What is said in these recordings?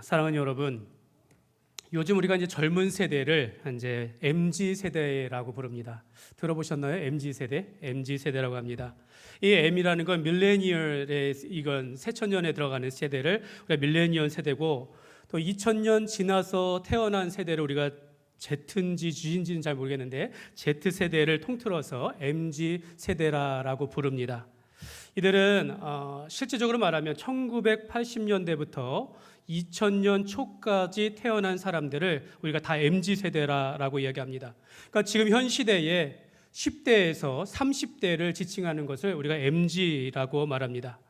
사랑하는 여러분, 요즘 우리가 이제 젊은 세대를 이제 MZ 세대라고 부릅니다. 들어보셨나요? MZ 세대, MZ 세대라고 합니다. 이 M이라는 건 밀레니얼의 이건 새천년에 들어가는 세대를 우리가 밀레니얼 세대고, 또 2000년 지나서 태어난 세대를 우리가 Z인지 G인지는 잘 모르겠는데 Z 세대를 통틀어서 MZ 세대라고 부릅니다. 이들은 실질적으로 말하면 1980년대부터 2000년 초까지 태어난 사람들을 우리가 다 MZ 세대라고 이야기합니다. 그러니까 지금 현 시대에 10대에서 30대를 지칭하는 것을 우리가 MZ라고 말합니다.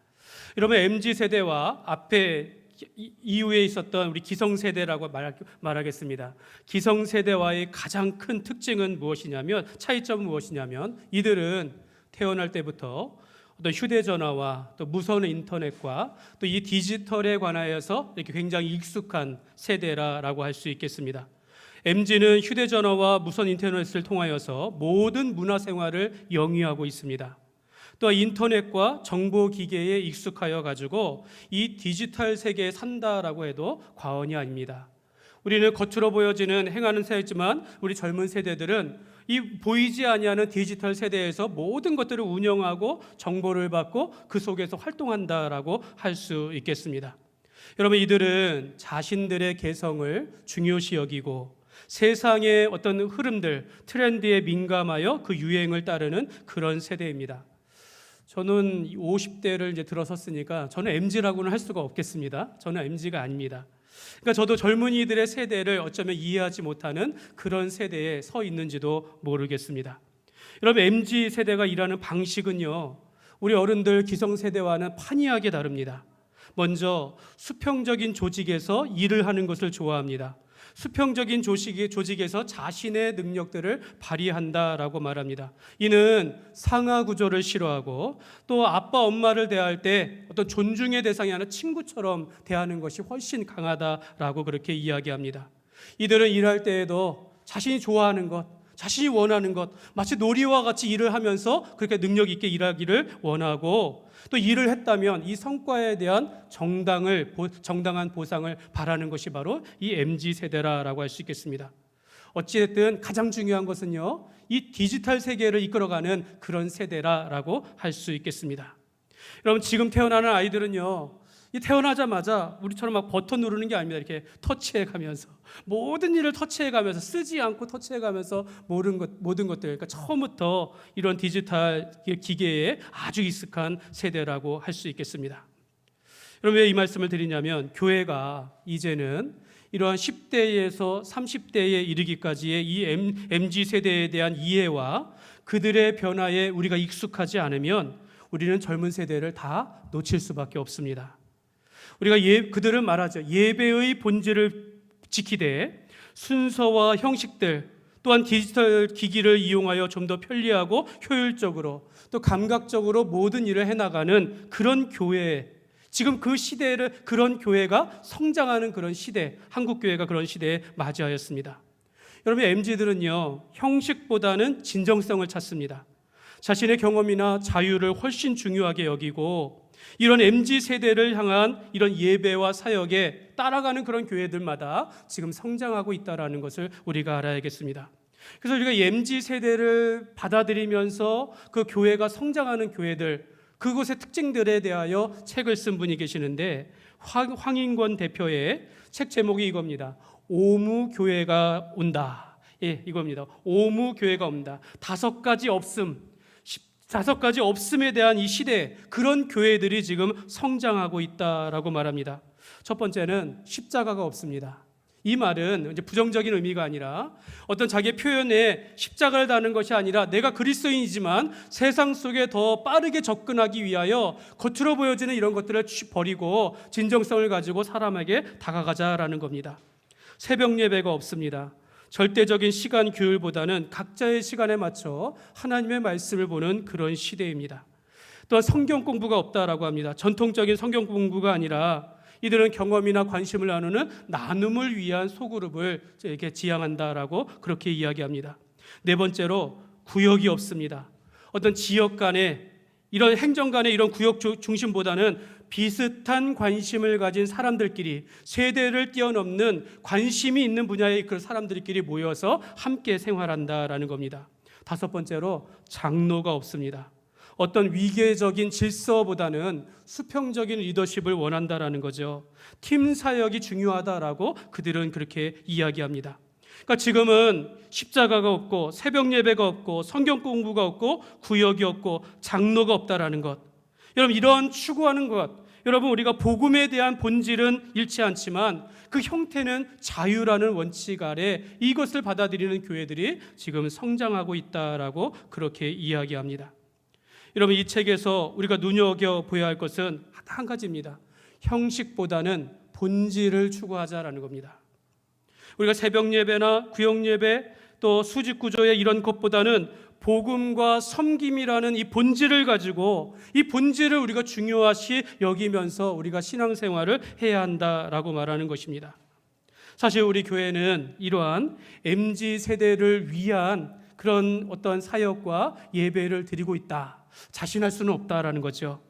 여러분, MZ 세대와 앞에 이후에 있었던 우리 기성세대라고 말하겠습니다. 기성세대와의 가장 큰 특징은 무엇이냐면, 차이점은 무엇이냐면, 이들은 태어날 때부터 어떤 휴대전화와 또 무선 인터넷과 또 이 디지털에 관하여서 이렇게 굉장히 익숙한 세대라고 할 수 있겠습니다. MZ는 휴대전화와 무선 인터넷을 통하여서 모든 문화생활을 영위하고 있습니다. 또 인터넷과 정보기계에 익숙하여 가지고 이 디지털 세계에 산다라고 해도 과언이 아닙니다. 우리는 겉으로 보여지는 행하는 세대지만 우리 젊은 세대들은 이 보이지 아니하는 디지털 세대에서 모든 것들을 운영하고 정보를 받고 그 속에서 활동한다라고 할 수 있겠습니다. 여러분, 이들은 자신들의 개성을 중요시 여기고 세상의 어떤 흐름들, 트렌드에 민감하여 그 유행을 따르는 그런 세대입니다. 저는 50대를 이제 들어섰으니까 저는 MZ라고는 할 수가 없겠습니다. 저는 MZ가 아닙니다. 그러니까 저도 젊은이들의 세대를 어쩌면 이해하지 못하는 그런 세대에 서 있는지도 모르겠습니다. 여러분, MZ 세대가 일하는 방식은요, 우리 어른들 기성세대와는 판이하게 다릅니다. 먼저 수평적인 조직에서 일을 하는 것을 좋아합니다. 수평적인 조직에서 자신의 능력들을 발휘한다라고 말합니다. 이는 상하 구조를 싫어하고 또 아빠 엄마를 대할 때 어떤 존중의 대상이 아니라 친구처럼 대하는 것이 훨씬 강하다라고 그렇게 이야기합니다. 이들은 일할 때에도 자신이 좋아하는 것, 자신이 원하는 것, 마치 놀이와 같이 일을 하면서 그렇게 능력 있게 일하기를 원하고, 또 일을 했다면 이 성과에 대한 정당한 보상을 바라는 것이 바로 이 MZ 세대라고 할 수 있겠습니다. 어찌됐든 가장 중요한 것은요, 이 디지털 세계를 이끌어가는 그런 세대라고 할 수 있겠습니다. 여러분, 지금 태어나는 아이들은요, 이 태어나자마자 우리처럼 막 버튼 누르는 게 아닙니다. 이렇게 터치해가면서 모든 일을 터치해가면서, 쓰지 않고 터치해가면서 모든 것들, 그러니까 처음부터 이런 디지털 기계에 아주 익숙한 세대라고 할 수 있겠습니다. 여러분, 왜 이 말씀을 드리냐면, 교회가 이제는 이러한 10대에서 30대에 이르기까지의 이 MZ 세대에 대한 이해와 그들의 변화에 우리가 익숙하지 않으면 우리는 젊은 세대를 다 놓칠 수밖에 없습니다. 우리가 그들은 말하죠. 예배의 본질을 지키되 순서와 형식들, 또한 디지털 기기를 이용하여 좀 더 편리하고 효율적으로 또 감각적으로 모든 일을 해나가는 그런 교회, 지금 그 시대를, 그런 교회가 성장하는 그런 시대, 한국교회가 그런 시대에 맞이하였습니다. 여러분, MZ들은요, 형식보다는 진정성을 찾습니다. 자신의 경험이나 자유를 훨씬 중요하게 여기고, 이런 MZ 세대를 향한 이런 예배와 사역에 따라가는 그런 교회들마다 지금 성장하고 있다는 것을 우리가 알아야겠습니다. 그래서 우리가 MZ 세대를 받아들이면서 그 교회가 성장하는 교회들, 그곳의 특징들에 대하여 책을 쓴 분이 계시는데, 황인권 대표의 책 제목이 이겁니다. 오무교회가 온다. 예, 이겁니다. 오무교회가 온다. 5가지 없음에 대한 이 시대, 그런 교회들이 지금 성장하고 있다라고 말합니다. 첫 번째는 십자가가 없습니다. 이 말은 이제 부정적인 의미가 아니라 어떤 자기의 표현에 십자가를 다는 것이 아니라 내가 그리스도인이지만 세상 속에 더 빠르게 접근하기 위하여 겉으로 보여지는 이런 것들을 버리고 진정성을 가지고 사람에게 다가가자라는 겁니다. 새벽 예배가 없습니다. 절대적인 시간 규율보다는 각자의 시간에 맞춰 하나님의 말씀을 보는 그런 시대입니다. 또한 성경 공부가 없다라고 합니다. 전통적인 성경 공부가 아니라 이들은 경험이나 관심을 나누는 나눔을 위한 소그룹을 이렇게 지향한다라고 그렇게 이야기합니다. 네 번째로, 구역이 없습니다. 어떤 지역 간의 이런 행정 간의 이런 구역 중심보다는 비슷한 관심을 가진 사람들끼리, 세대를 뛰어넘는 관심이 있는 분야의 그 사람들끼리 모여서 함께 생활한다라는 겁니다. 다섯 번째로, 장로가 없습니다. 어떤 위계적인 질서보다는 수평적인 리더십을 원한다라는 거죠. 팀 사역이 중요하다라고 그들은 그렇게 이야기합니다. 그러니까 지금은 십자가가 없고 새벽 예배가 없고 성경 공부가 없고 구역이 없고 장로가 없다라는 것. 여러분, 이런 추구하는 것, 여러분, 우리가 복음에 대한 본질은 잃지 않지만 그 형태는 자유라는 원칙 아래 이것을 받아들이는 교회들이 지금 성장하고 있다라고 그렇게 이야기합니다. 여러분, 이 책에서 우리가 눈여겨보아야 할 것은 한 가지입니다. 형식보다는 본질을 추구하자라는 겁니다. 우리가 새벽 예배나 구역 예배 또 수직 구조의 이런 것보다는 복음과 섬김이라는 이 본질을 가지고 이 본질을 우리가 중요시 여기면서 우리가 신앙생활을 해야 한다라고 말하는 것입니다. 사실 우리 교회는 이러한 MZ세대를 위한 그런 어떤 사역과 예배를 드리고 있다, 자신할 수는 없다라는 거죠.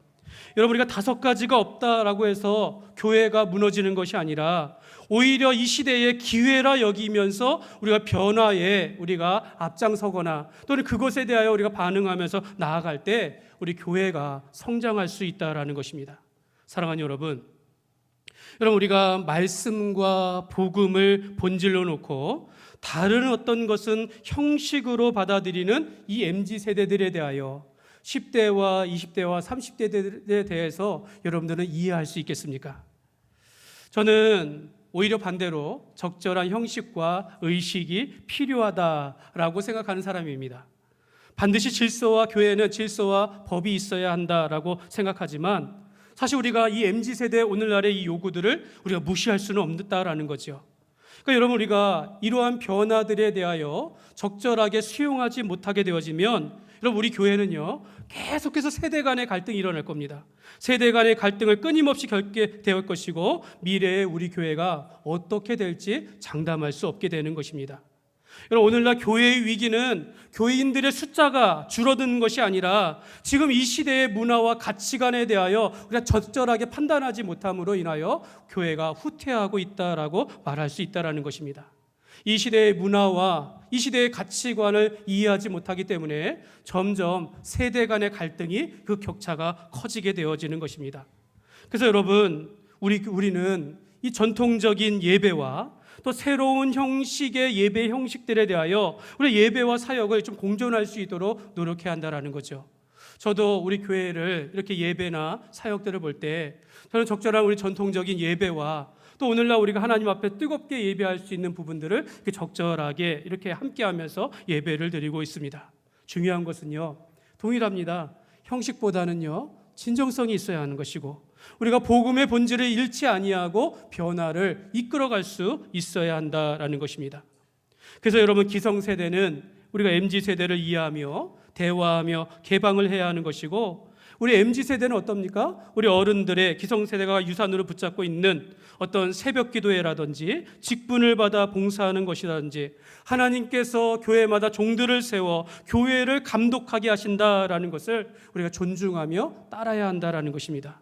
여러분, 우리가 다섯 가지가 없다라고 해서 교회가 무너지는 것이 아니라 오히려 이 시대의 기회라 여기면서 우리가 변화에 우리가 앞장서거나 또는 그것에 대하여 우리가 반응하면서 나아갈 때 우리 교회가 성장할 수 있다라는 것입니다. 사랑하는 여러분, 우리가 말씀과 복음을 본질로 놓고 다른 어떤 것은 형식으로 받아들이는 이 MZ세대들에 대하여 10대와 20대와 30대들에 대해서 여러분들은 이해할 수 있겠습니까? 저는 오히려 반대로 적절한 형식과 의식이 필요하다라고 생각하는 사람입니다. 반드시 질서와 교회는 질서와 법이 있어야 한다라고 생각하지만 사실 우리가 이 MZ세대 오늘날의 이 요구들을 우리가 무시할 수는 없다라는 거죠. 그러니까 여러분, 우리가 이러한 변화들에 대하여 적절하게 수용하지 못하게 되어지면 여러분, 우리 교회는요 계속해서 세대 간의 갈등이 일어날 겁니다. 세대 간의 갈등을 끊임없이 겪게 될 것이고 미래의 우리 교회가 어떻게 될지 장담할 수 없게 되는 것입니다. 여러분, 오늘날 교회의 위기는 교인들의 숫자가 줄어드는 것이 아니라 지금 이 시대의 문화와 가치관에 대하여 우리가 적절하게 판단하지 못함으로 인하여 교회가 후퇴하고 있다라고 말할 수 있다라는 것입니다. 이 시대의 문화와 이 시대의 가치관을 이해하지 못하기 때문에 점점 세대 간의 갈등이 그 격차가 커지게 되어지는 것입니다. 그래서 여러분, 우리는 이 전통적인 예배와 또 새로운 형식의 예배 형식들에 대하여 우리 예배와 사역을 좀 공존할 수 있도록 노력해야 한다는 거죠. 저도 우리 교회를 이렇게 예배나 사역들을 볼 때 저는 적절한 우리 전통적인 예배와 또 오늘날 우리가 하나님 앞에 뜨겁게 예배할 수 있는 부분들을 이렇게 적절하게 이렇게 함께하면서 예배를 드리고 있습니다. 중요한 것은요, 동일합니다. 형식보다는요 진정성이 있어야 하는 것이고 우리가 복음의 본질을 잃지 아니하고 변화를 이끌어갈 수 있어야 한다라는 것입니다. 그래서 여러분, 기성세대는 우리가 MZ세대를 이해하며 대화하며 개방을 해야 하는 것이고 우리 MZ세대는 어떻습니까? 우리 어른들의 기성세대가 유산으로 붙잡고 있는 어떤 새벽 기도회라든지 직분을 받아 봉사하는 것이라든지 하나님께서 교회마다 종들을 세워 교회를 감독하게 하신다라는 것을 우리가 존중하며 따라야 한다라는 것입니다.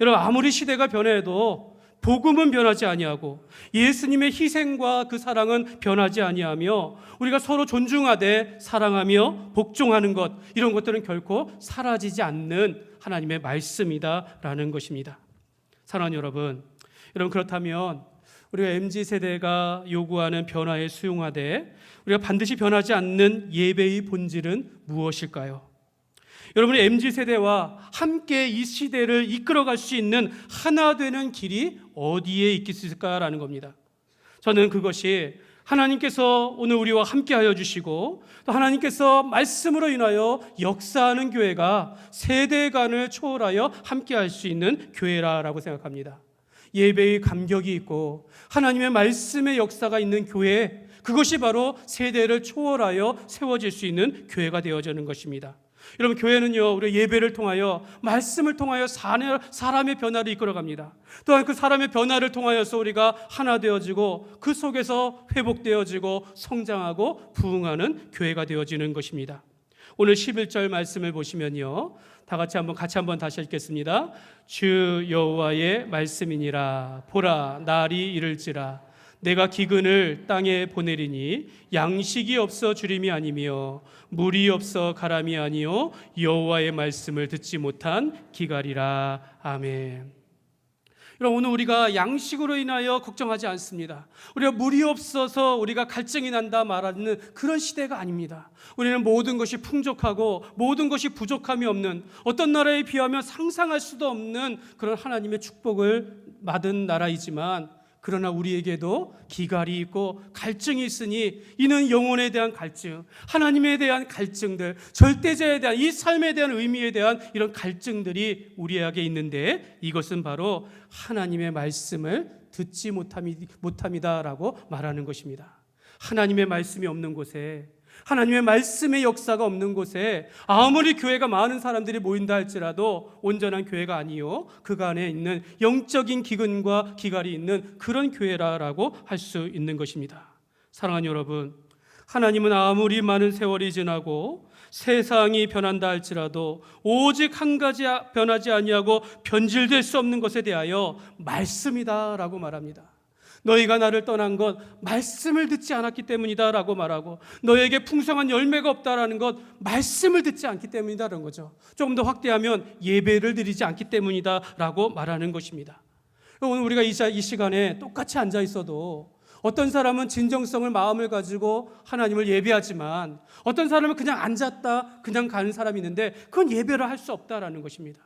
여러분, 아무리 시대가 변해도 복음은 변하지 아니하고 예수님의 희생과 그 사랑은 변하지 아니하며 우리가 서로 존중하되 사랑하며 복종하는 것, 이런 것들은 결코 사라지지 않는 하나님의 말씀이다라는 것입니다. 사랑하는 여러분, 그렇다면 우리가 MZ세대가 요구하는 변화에 수용하되 우리가 반드시 변하지 않는 예배의 본질은 무엇일까요? 여러분의 MZ세대와 함께 이 시대를 이끌어갈 수 있는 하나 되는 길이 어디에 있겠을까라는 겁니다. 저는 그것이 하나님께서 오늘 우리와 함께하여 주시고 또 하나님께서 말씀으로 인하여 역사하는 교회가 세대 간을 초월하여 함께할 수 있는 교회라고 생각합니다. 예배의 감격이 있고 하나님의 말씀의 역사가 있는 교회, 그것이 바로 세대를 초월하여 세워질 수 있는 교회가 되어지는 것입니다. 여러분, 교회는요 우리 예배를 통하여 말씀을 통하여 사람의 변화를 이끌어갑니다. 또한 그 사람의 변화를 통하여서 우리가 하나 되어지고 그 속에서 회복되어지고 성장하고 부흥하는 교회가 되어지는 것입니다. 오늘 11절 말씀을 보시면요, 다 같이 한번 다시 읽겠습니다. 주 여호와의 말씀이니라. 보라, 날이 이를지라. 내가 기근을 땅에 보내리니 양식이 없어 주림이 아니며 물이 없어 가람이 아니요 여호와의 말씀을 듣지 못한 기갈이라. 아멘. 여러분, 오늘 우리가 양식으로 인하여 걱정하지 않습니다. 우리가 물이 없어서 우리가 갈증이 난다 말하는 그런 시대가 아닙니다. 우리는 모든 것이 풍족하고 모든 것이 부족함이 없는, 어떤 나라에 비하면 상상할 수도 없는 그런 하나님의 축복을 받은 나라이지만, 그러나 우리에게도 기갈이 있고 갈증이 있으니 이는 영혼에 대한 갈증, 하나님에 대한 갈증들, 절대자에 대한, 이 삶에 대한 의미에 대한 이런 갈증들이 우리에게 있는데, 이것은 바로 하나님의 말씀을 듣지 못함이다라고 말하는 것입니다. 하나님의 말씀이 없는 곳에, 하나님의 말씀의 역사가 없는 곳에 아무리 교회가 많은 사람들이 모인다 할지라도 온전한 교회가 아니요 그 안에 있는 영적인 기근과 기갈이 있는 그런 교회라고 할 수 있는 것입니다. 사랑하는 여러분, 하나님은 아무리 많은 세월이 지나고 세상이 변한다 할지라도 오직 한 가지 변하지 아니하고 변질될 수 없는 것에 대하여 말씀이다라고 말합니다. 너희가 나를 떠난 것 말씀을 듣지 않았기 때문이다 라고 말하고, 너에게 풍성한 열매가 없다라는 것 말씀을 듣지 않기 때문이다라는 거죠. 조금 더 확대하면 예배를 드리지 않기 때문이다 라고 말하는 것입니다. 오늘 우리가 이 시간에 똑같이 앉아 있어도 어떤 사람은 진정성을 마음을 가지고 하나님을 예배하지만, 어떤 사람은 그냥 앉았다 그냥 가는 사람이 있는데 그건 예배를 할 수 없다라는 것입니다.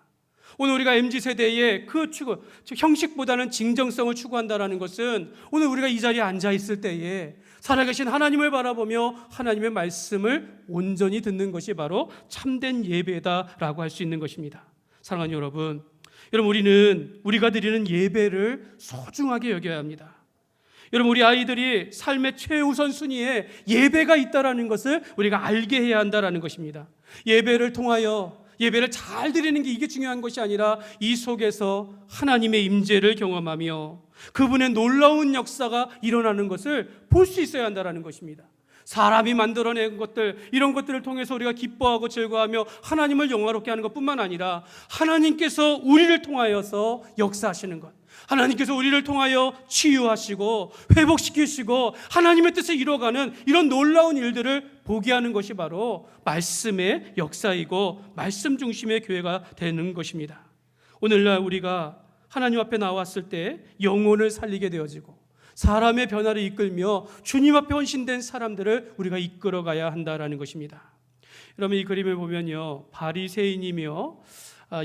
오늘 우리가 MZ세대의 그 추구, 즉 형식보다는 진정성을 추구한다는 것은, 오늘 우리가 이 자리에 앉아 있을 때에 살아계신 하나님을 바라보며 하나님의 말씀을 온전히 듣는 것이 바로 참된 예배다라고 할 수 있는 것입니다. 사랑하는 여러분, 우리는 우리가 드리는 예배를 소중하게 여겨야 합니다. 여러분, 우리 아이들이 삶의 최우선 순위에 예배가 있다라는 것을 우리가 알게 해야 한다라는 것입니다. 예배를 통하여, 예배를 잘 드리는 게 이게 중요한 것이 아니라 이 속에서 하나님의 임재를 경험하며 그분의 놀라운 역사가 일어나는 것을 볼 수 있어야 한다는 것입니다. 사람이 만들어낸 것들, 이런 것들을 통해서 우리가 기뻐하고 즐거워하며 하나님을 영화롭게 하는 것뿐만 아니라 하나님께서 우리를 통하여서 역사하시는 것, 하나님께서 우리를 통하여 치유하시고 회복시키시고 하나님의 뜻을 이뤄가는 이런 놀라운 일들을 보게 하는 것이 바로 말씀의 역사이고 말씀 중심의 교회가 되는 것입니다. 오늘날 우리가 하나님 앞에 나왔을 때 영혼을 살리게 되어지고 사람의 변화를 이끌며 주님 앞에 헌신된 사람들을 우리가 이끌어가야 한다라는 것입니다. 여러분, 이 그림을 보면요, 바리새인이며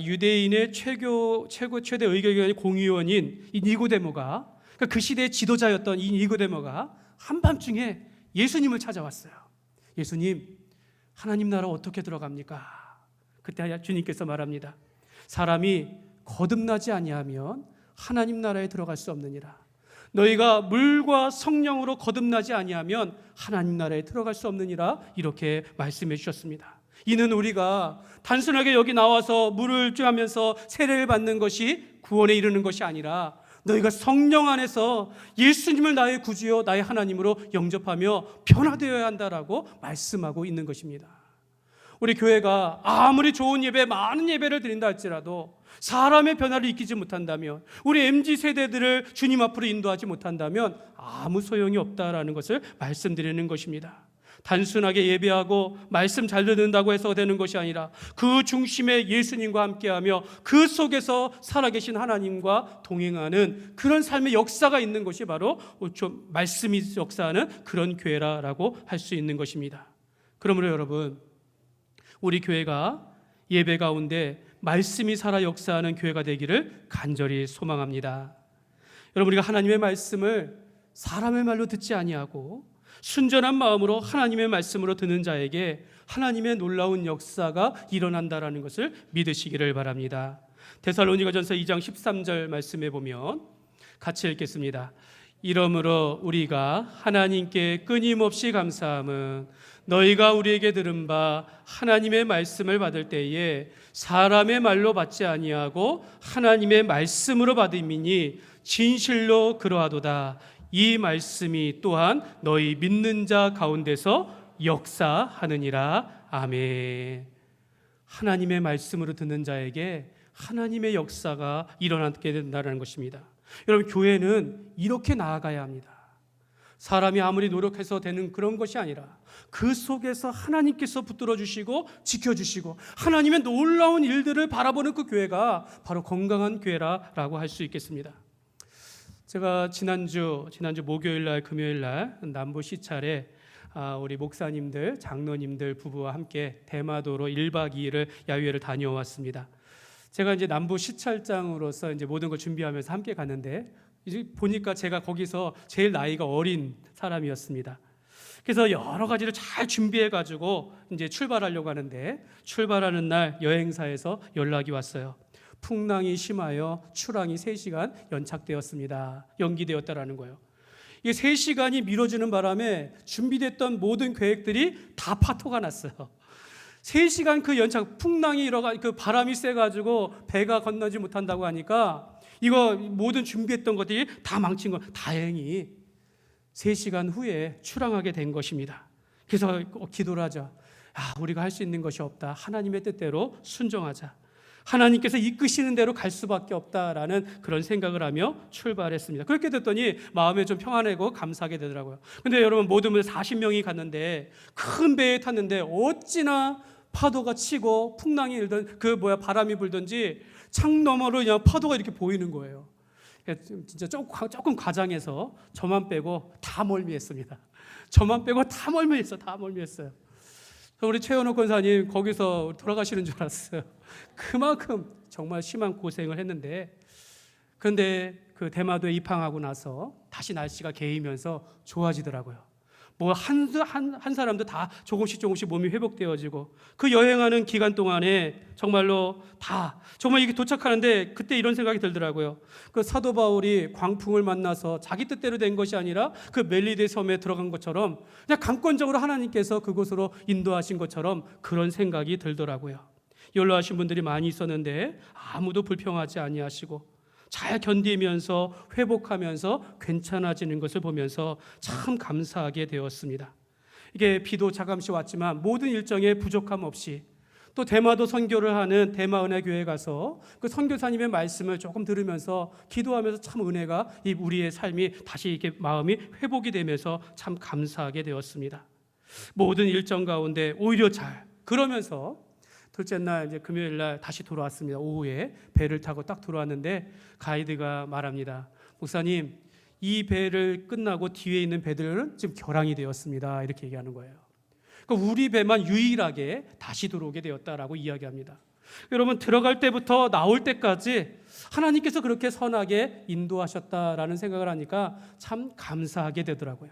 유대인의 최대 의견의 공의원인 이 니고데모가, 그러니까 그 시대의 지도자였던 이 니고데모가 한밤중에 예수님을 찾아왔어요. 예수님, 하나님 나라 어떻게 들어갑니까? 그때 주님께서 말합니다. 사람이 거듭나지 아니하면 하나님 나라에 들어갈 수 없느니라. 너희가 물과 성령으로 거듭나지 아니하면 하나님 나라에 들어갈 수 없느니라, 이렇게 말씀해 주셨습니다. 이는 우리가 단순하게 여기 나와서 물을 쬐하면서 세례를 받는 것이 구원에 이르는 것이 아니라 너희가 성령 안에서 예수님을 나의 구주요 나의 하나님으로 영접하며 변화되어야 한다라고 말씀하고 있는 것입니다. 우리 교회가 아무리 좋은 예배, 많은 예배를 드린다 할지라도 사람의 변화를 이끌지 못한다면, 우리 MZ세대들을 주님 앞으로 인도하지 못한다면 아무 소용이 없다라는 것을 말씀드리는 것입니다. 단순하게 예배하고 말씀 잘 듣는다고 해서 되는 것이 아니라 그 중심에 예수님과 함께하며 그 속에서 살아계신 하나님과 동행하는 그런 삶의 역사가 있는 것이 바로 말씀이 역사하는 그런 교회라고 할 수 있는 것입니다. 그러므로 여러분, 우리 교회가 예배 가운데 말씀이 살아 역사하는 교회가 되기를 간절히 소망합니다. 여러분, 우리가 하나님의 말씀을 사람의 말로 듣지 아니하고 순전한 마음으로 하나님의 말씀으로 듣는 자에게 하나님의 놀라운 역사가 일어난다라는 것을 믿으시기를 바랍니다. 데살로니가전서 2장 13절 말씀에 보면 같이 읽겠습니다. 이러므로 우리가 하나님께 끊임없이 감사함은 너희가 우리에게 들은 바 하나님의 말씀을 받을 때에 사람의 말로 받지 아니하고 하나님의 말씀으로 받음이니 진실로 그러하도다. 이 말씀이 또한 너희 믿는 자 가운데서 역사하느니라. 아멘. 하나님의 말씀으로 듣는 자에게 하나님의 역사가 일어나게 된다는 것입니다. 여러분, 교회는 이렇게 나아가야 합니다. 사람이 아무리 노력해서 되는 그런 것이 아니라 그 속에서 하나님께서 붙들어 주시고 지켜주시고 하나님의 놀라운 일들을 바라보는 그 교회가 바로 건강한 교회라고 할 수 있겠습니다. 제가 지난주 목요일 날 금요일 날 남부 시찰에 우리 목사님들, 장로님들 부부와 함께 대마도로 1박 2일을 야유회를 다녀왔습니다. 제가 이제 남부 시찰장으로서 이제 모든 걸 준비하면서 함께 갔는데 이제 보니까 제가 거기서 제일 나이가 어린 사람이었습니다. 그래서 여러 가지를 잘 준비해 가지고 이제 출발하려고 하는데 출발하는 날 여행사에서 연락이 왔어요. 풍랑이 심하여 출항이 3시간 연기되었다라는 거예요. 이게 3시간이 미뤄지는 바람에 준비됐던 모든 계획들이 다 파토가 났어요. 3시간 그 연착, 풍랑이 그 바람이 세가지고 배가 건너지 못한다고 하니까 이거 모든 준비했던 것들이 다 망친 거. 다행히 3시간 후에 출항하게 된 것입니다. 그래서 기도를 하죠. 우리가 할 수 있는 것이 없다. 하나님의 뜻대로 순종하자. 하나님께서 이끄시는 대로 갈 수밖에 없다라는 그런 생각을 하며 출발했습니다. 그렇게 됐더니 마음에 좀 평안하고 감사하게 되더라고요. 근데 여러분, 모든 분들 40명이 갔는데 큰 배에 탔는데 어찌나 파도가 치고 풍랑이 일던 바람이 불든지 창 너머로 그냥 파도가 이렇게 보이는 거예요. 진짜 조금 과장해서 저만 빼고 다 멀미했습니다. 저만 빼고 다 멀미했어요. 우리 최현옥 권사님 거기서 돌아가시는 줄 알았어요. 그만큼 정말 심한 고생을 했는데, 그런데 그 대마도에 입항하고 나서 다시 날씨가 개이면서 좋아지더라고요. 한 사람도 다 조금씩 몸이 회복되어지고 그 여행하는 기간 동안에 정말로 정말 이게 도착하는데 그때 이런 생각이 들더라고요. 그 사도 바울이 광풍을 만나서 자기 뜻대로 된 것이 아니라 그 멜리데 섬에 들어간 것처럼 그냥 강권적으로 하나님께서 그곳으로 인도하신 것처럼 그런 생각이 들더라고요. 연로하신 분들이 많이 있었는데 아무도 불평하지 아니하시고 잘 견디면서 회복하면서 괜찮아지는 것을 보면서 참 감사하게 되었습니다. 이게 비도 잠시 왔지만 모든 일정에 부족함 없이 또 대마도 선교를 하는 대마은혜 교회에 가서 그 선교사님의 말씀을 조금 들으면서 기도하면서 참 은혜가 우리의 삶이 다시 이렇게 마음이 회복이 되면서 참 감사하게 되었습니다. 모든 일정 가운데 오히려 그러면서 둘째 날 이제 금요일 날 다시 돌아왔습니다. 오후에 배를 타고 딱 들어왔는데 가이드가 말합니다. 목사님, 이 배를 끝나고 뒤에 있는 배들은 지금 결항이 되었습니다. 이렇게 얘기하는 거예요. 그러니까 우리 배만 유일하게 다시 들어오게 되었다라고 이야기합니다. 여러분, 들어갈 때부터 나올 때까지 하나님께서 그렇게 선하게 인도하셨다라는 생각을 하니까 참 감사하게 되더라고요.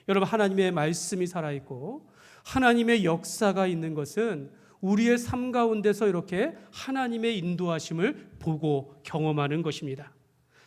여러분, 하나님의 말씀이 살아있고 하나님의 역사가 있는 것은 우리의 삶 가운데서 이렇게 하나님의 인도하심을 보고 경험하는 것입니다.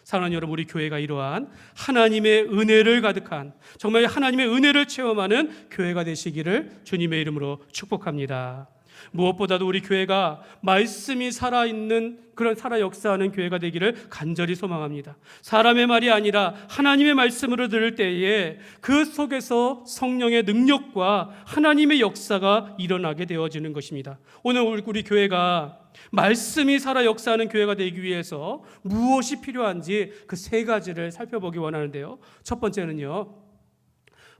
사랑하는 여러분, 우리 교회가 이러한 하나님의 은혜를 가득한, 정말 하나님의 은혜를 체험하는 교회가 되시기를 주님의 이름으로 축복합니다. 무엇보다도 우리 교회가 말씀이 살아있는 그런 살아 역사하는 교회가 되기를 간절히 소망합니다. 사람의 말이 아니라 하나님의 말씀으로 들을 때에 그 속에서 성령의 능력과 하나님의 역사가 일어나게 되어지는 것입니다. 오늘 우리 교회가 말씀이 살아 역사하는 교회가 되기 위해서 무엇이 필요한지 그 3가지를 살펴보기 원하는데요. 첫 번째는요,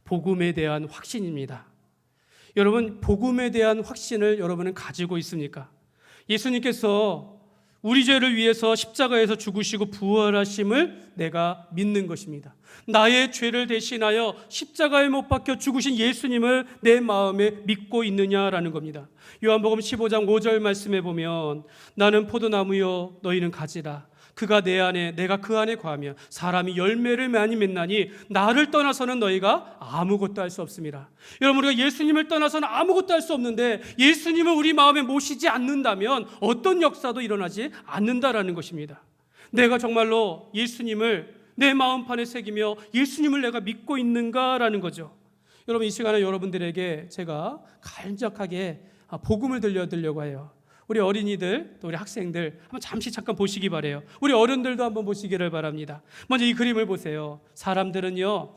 복음에 대한 확신입니다. 여러분, 복음에 대한 확신을 여러분은 가지고 있습니까? 예수님께서 우리 죄를 위해서 십자가에서 죽으시고 부활하심을 내가 믿는 것입니다. 나의 죄를 대신하여 십자가에 못 박혀 죽으신 예수님을 내 마음에 믿고 있느냐라는 겁니다. 요한복음 15장 5절 말씀에 보면 나는 포도나무요 너희는 가지라. 그가 내 안에 내가 그 안에 거하며 사람이 열매를 많이 맺나니 나를 떠나서는 너희가 아무것도 할 수 없습니다. 여러분, 우리가 예수님을 떠나서는 아무것도 할 수 없는데 예수님을 우리 마음에 모시지 않는다면 어떤 역사도 일어나지 않는다라는 것입니다. 내가 정말로 예수님을 내 마음판에 새기며 예수님을 내가 믿고 있는가라는 거죠. 여러분, 이 시간에 여러분들에게 제가 간략하게 복음을 들려드리려고 해요. 우리 어린이들 또 우리 학생들 한번 잠깐 보시기 바래요. 우리 어른들도 한번 보시기를 바랍니다. 먼저 이 그림을 보세요. 사람들은요,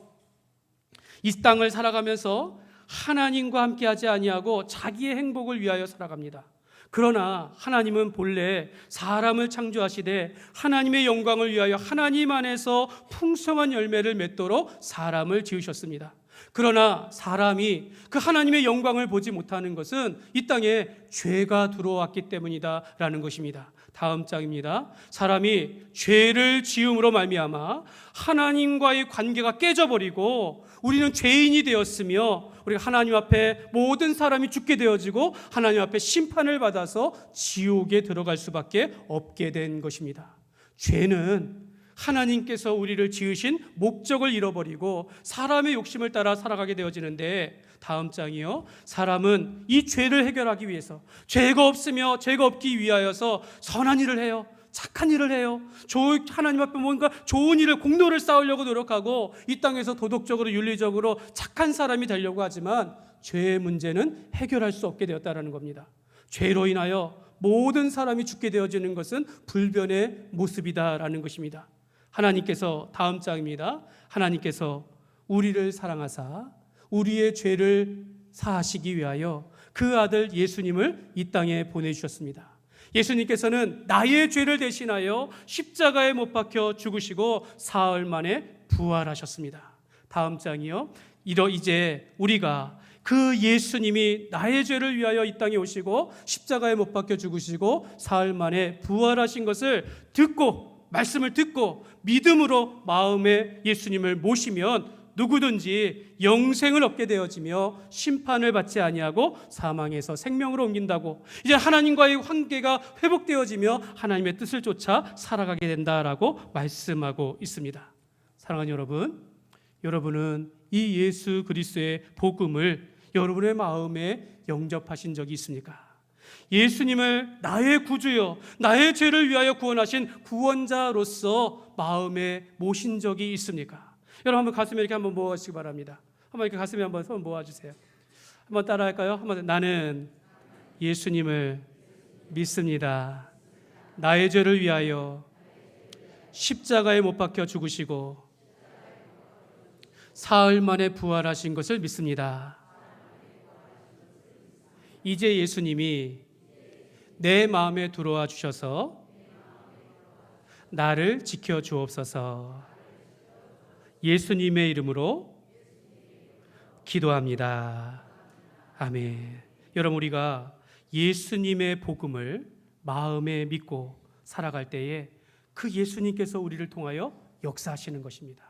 이 땅을 살아가면서 하나님과 함께하지 아니하고 자기의 행복을 위하여 살아갑니다. 그러나 하나님은 본래 사람을 창조하시되 하나님의 영광을 위하여 하나님 안에서 풍성한 열매를 맺도록 사람을 지으셨습니다. 그러나 사람이 그 하나님의 영광을 보지 못하는 것은 이 땅에 죄가 들어왔기 때문이다라는 것입니다. 다음 장입니다. 사람이 죄를 지음으로 말미암아 하나님과의 관계가 깨져버리고 우리는 죄인이 되었으며 우리가 하나님 앞에 모든 사람이 죽게 되어지고 하나님 앞에 심판을 받아서 지옥에 들어갈 수밖에 없게 된 것입니다. 죄는 하나님께서 우리를 지으신 목적을 잃어버리고 사람의 욕심을 따라 살아가게 되어지는데, 다음 장이요. 사람은 이 죄를 해결하기 위해서 죄가 없으며 죄가 없기 위하여서 선한 일을 해요. 착한 일을 해요. 하나님 앞에 뭔가 좋은 일을 공로를 쌓으려고 노력하고 이 땅에서 도덕적으로 윤리적으로 착한 사람이 되려고 하지만 죄의 문제는 해결할 수 없게 되었다는 겁니다. 죄로 인하여 모든 사람이 죽게 되어지는 것은 불변의 모습이다라는 것입니다. 하나님께서, 다음 장입니다. 하나님께서 우리를 사랑하사 우리의 죄를 사하시기 위하여 그 아들 예수님을 이 땅에 보내주셨습니다. 예수님께서는 나의 죄를 대신하여 십자가에 못 박혀 죽으시고 사흘 만에 부활하셨습니다. 다음 장이요. 이제 우리가 그 예수님이 나의 죄를 위하여 이 땅에 오시고 십자가에 못 박혀 죽으시고 사흘 만에 부활하신 것을 듣고, 말씀을 듣고 믿음으로 마음에 예수님을 모시면 누구든지 영생을 얻게 되어지며 심판을 받지 아니하고 사망에서 생명으로 옮긴다고, 이제 하나님과의 관계가 회복되어지며 하나님의 뜻을 쫓아 살아가게 된다라고 말씀하고 있습니다. 사랑하는 여러분, 여러분은 이 예수 그리스도의 복음을 여러분의 마음에 영접하신 적이 있습니까? 예수님을 나의 구주여, 나의 죄를 위하여 구원하신 구원자로서 마음에 모신 적이 있습니까? 여러분 한번 가슴에 이렇게 한번 모아주시기 바랍니다. 한번 이렇게 가슴에 한번 손 모아주세요. 한번 따라할까요? 한번. 나는 예수님을 믿습니다. 나의 죄를 위하여 십자가에 못 박혀 죽으시고 사흘 만에 부활하신 것을 믿습니다. 이제 예수님이 내 마음에 들어와 주셔서 나를 지켜 주옵소서. 예수님의 이름으로 기도합니다. 아멘. 여러분, 우리가 예수님의 복음을 마음에 믿고 살아갈 때에 그 예수님께서 우리를 통하여 역사하시는 것입니다.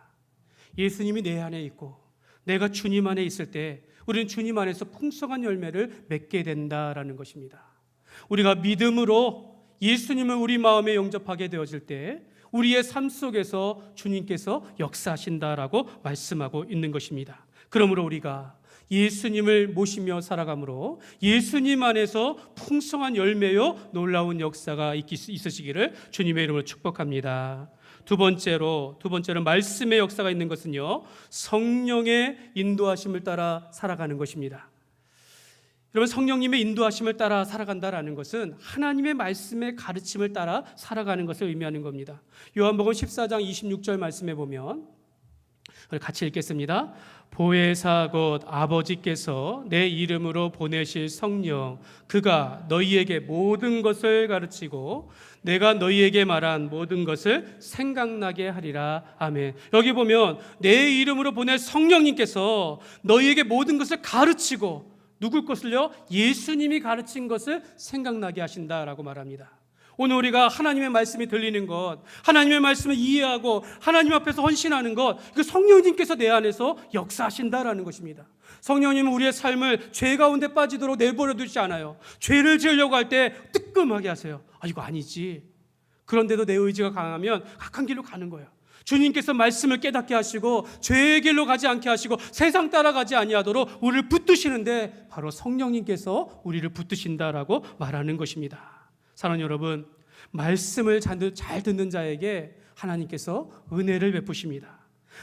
예수님이 내 안에 있고 내가 주님 안에 있을 때 우리는 주님 안에서 풍성한 열매를 맺게 된다라는 것입니다. 우리가 믿음으로 예수님을 우리 마음에 영접하게 되어질 때 우리의 삶 속에서 주님께서 역사하신다라고 말씀하고 있는 것입니다. 그러므로 우리가 예수님을 모시며 살아감으로 예수님 안에서 풍성한 열매요 놀라운 역사가 있으시기를 주님의 이름으로 축복합니다. 두 번째로 말씀의 역사가 있는 것은요, 성령의 인도하심을 따라 살아가는 것입니다. 여러분, 성령님의 인도하심을 따라 살아간다라는 것은 하나님의 말씀의 가르침을 따라 살아가는 것을 의미하는 겁니다. 요한복음 14장 26절 말씀에 보면, 같이 읽겠습니다. 보혜사 곧 아버지께서 내 이름으로 보내실 성령, 그가 너희에게 모든 것을 가르치고 내가 너희에게 말한 모든 것을 생각나게 하리라. 아멘. 여기 보면 내 이름으로 보낼 성령님께서 너희에게 모든 것을 가르치고, 누굴 것을요? 예수님이 가르친 것을 생각나게 하신다라고 말합니다. 오늘 우리가 하나님의 말씀이 들리는 것, 하나님의 말씀을 이해하고 하나님 앞에서 헌신하는 것, 그 성령님께서 내 안에서 역사하신다라는 것입니다. 성령님은 우리의 삶을 죄 가운데 빠지도록 내버려 두지 않아요. 죄를 지으려고 할 때 뜨끔하게 하세요. 이거 아니지. 그런데도 내 의지가 강하면 악한 길로 가는 거예요. 주님께서 말씀을 깨닫게 하시고 죄의 길로 가지 않게 하시고 세상 따라가지 아니하도록 우리를 붙드시는데, 바로 성령님께서 우리를 붙드신다라고 말하는 것입니다. 사랑하는 여러분, 말씀을 잘 듣는 자에게 하나님께서 은혜를 베푸십니다.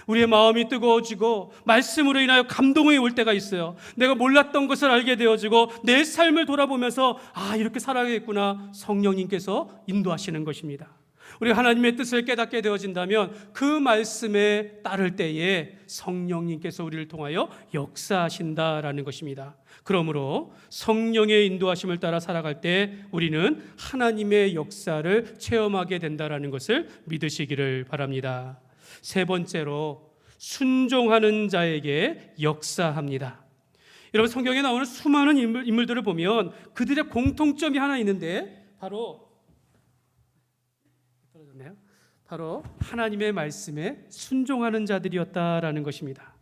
우리의 마음이 뜨거워지고 말씀으로 인하여 감동이 올 때가 있어요. 내가 몰랐던 것을 알게 되어지고 내 삶을 돌아보면서 이렇게 살아야겠구나, 성령님께서 인도하시는 것입니다. 우리가 하나님의 뜻을 깨닫게 되어진다면 그 말씀에 따를 때에 성령님께서 우리를 통하여 역사하신다라는 것입니다. 그러므로 성령의 인도하심을 따라 살아갈 때 우리는 하나님의 역사를 체험하게 된다라는 것을 믿으시기를 바랍니다. 세 번째로 순종하는 자에게 역사합니다. 여러분, 성경에 나오는 수많은 인물들을 보면 그들의 공통점이 하나 있는데 바로 하나님의 말씀에 순종하는 자들이었다라는 것입니다.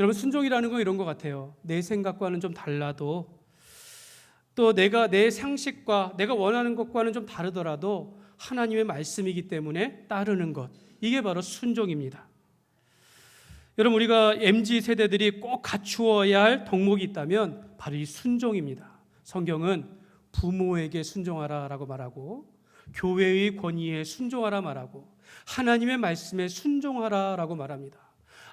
여러분, 순종이라는 건 이런 것 같아요. 내 생각과는 좀 달라도, 또 내 상식과 내가 원하는 것과는 좀 다르더라도 하나님의 말씀이기 때문에 따르는 것, 이게 바로 순종입니다. 여러분, 우리가 MZ세대들이 꼭 갖추어야 할 덕목이 있다면 바로 이 순종입니다. 성경은 부모에게 순종하라라고 말하고, 교회의 권위에 순종하라 말하고, 하나님의 말씀에 순종하라라고 말합니다.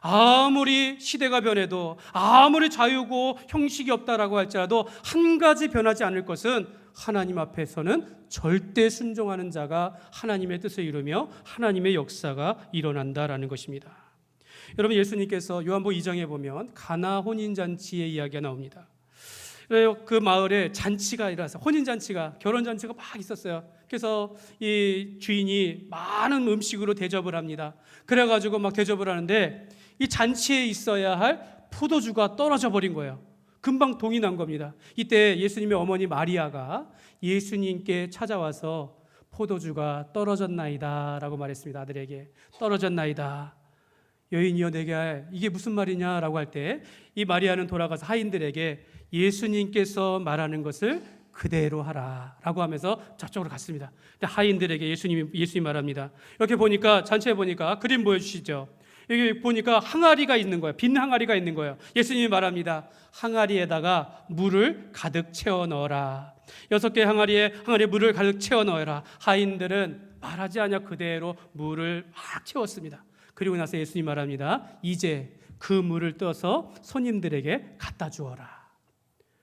아무리 시대가 변해도, 아무리 자유고 형식이 없다라고 할지라도 한 가지 변하지 않을 것은 하나님 앞에서는 절대 순종하는 자가 하나님의 뜻을 이루며 하나님의 역사가 일어난다라는 것입니다. 여러분, 예수님께서 요한복음 2장에 보면 가나 혼인잔치의 이야기가 나옵니다. 그 마을에 잔치가 일어나서 혼인잔치가, 결혼잔치가 막 있었어요. 그래서 이 주인이 많은 음식으로 대접을 합니다. 그래가지고 막 대접을 하는데 이 잔치에 있어야 할 포도주가 떨어져 버린 거예요. 금방 동이 난 겁니다. 이때 예수님의 어머니 마리아가 예수님께 찾아와서 포도주가 떨어졌나이다 라고 말했습니다. 아들에게 떨어졌나이다. 여인이여 내게 이게 무슨 말이냐 라고 할 때 이 마리아는 돌아가서 하인들에게 예수님께서 말하는 것을 그대로 하라 라고 하면서 저쪽으로 갔습니다. 근데 하인들에게 예수님이 말합니다. 이렇게 보니까, 잔치에 보니까 그림 보여주시죠. 여기 보니까 항아리가 있는 거예요. 빈 항아리가 있는 거예요. 예수님이 말합니다. 항아리에다가 물을 가득 채워 넣어라. 6개 항아리에 물을 가득 채워 넣어라. 하인들은 말하지 않아 그대로 물을 막 채웠습니다. 그리고 나서 예수님 말합니다. 이제 그 물을 떠서 손님들에게 갖다 주어라.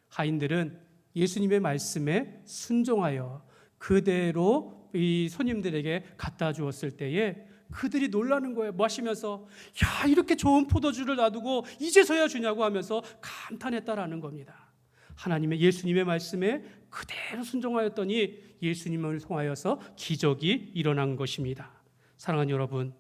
하인들은 예수님의 말씀에 순종하여 그대로 이 손님들에게 갖다 주었을 때에 그들이 놀라는 거예요. 마시면서 야, 이렇게 좋은 포도주를 놔두고 이제서야 주냐고 하면서 감탄했다라는 겁니다. 하나님의 예수님의 말씀에 그대로 순종하였더니 예수님을 통하여서 기적이 일어난 것입니다. 사랑하는 여러분,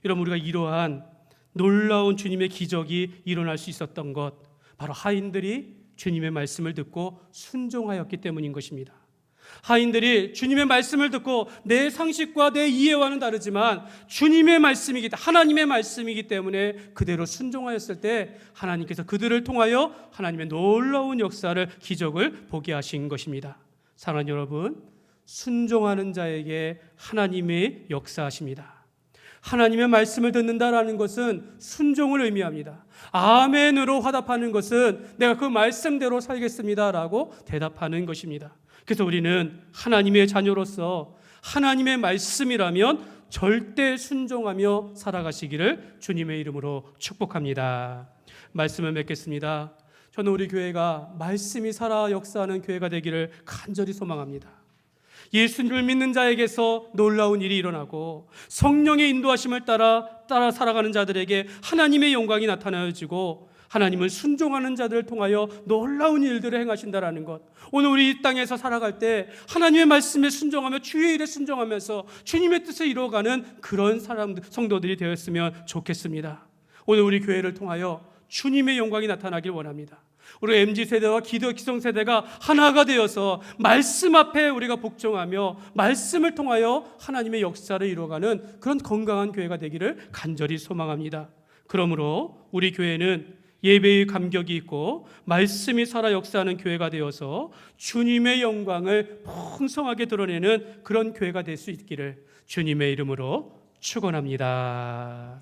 우리가 이러한 놀라운 주님의 기적이 일어날 수 있었던 것, 바로 하인들이 주님의 말씀을 듣고 순종하였기 때문인 것입니다. 하인들이 주님의 말씀을 듣고 내 상식과 내 이해와는 다르지만 주님의 말씀이기 때문에, 하나님의 말씀이기 때문에 그대로 순종하였을 때 하나님께서 그들을 통하여 하나님의 놀라운 역사를, 기적을 보게 하신 것입니다. 사랑하는 여러분, 순종하는 자에게 하나님의 역사하십니다. 하나님의 말씀을 듣는다라는 것은 순종을 의미합니다. 아멘으로 화답하는 것은 내가 그 말씀대로 살겠습니다라고 대답하는 것입니다. 그래서 우리는 하나님의 자녀로서 하나님의 말씀이라면 절대 순종하며 살아가시기를 주님의 이름으로 축복합니다. 말씀을 맺겠습니다. 저는 우리 교회가 말씀이 살아 역사하는 교회가 되기를 간절히 소망합니다. 예수님을 믿는 자에게서 놀라운 일이 일어나고 성령의 인도하심을 따라 살아가는 자들에게 하나님의 영광이 나타나지고 하나님을 순종하는 자들을 통하여 놀라운 일들을 행하신다라는 것, 오늘 우리 이 땅에서 살아갈 때 하나님의 말씀에 순종하며 주의 일에 순종하면서 주님의 뜻을 이루어가는 그런 성도들이 되었으면 좋겠습니다. 오늘 우리 교회를 통하여 주님의 영광이 나타나길 원합니다. 우리 MZ세대와 기성세대가 하나가 되어서 말씀 앞에 우리가 복종하며 말씀을 통하여 하나님의 역사를 이루어가는 그런 건강한 교회가 되기를 간절히 소망합니다. 그러므로 우리 교회는 예배의 감격이 있고 말씀이 살아 역사하는 교회가 되어서 주님의 영광을 풍성하게 드러내는 그런 교회가 될 수 있기를 주님의 이름으로 축원합니다.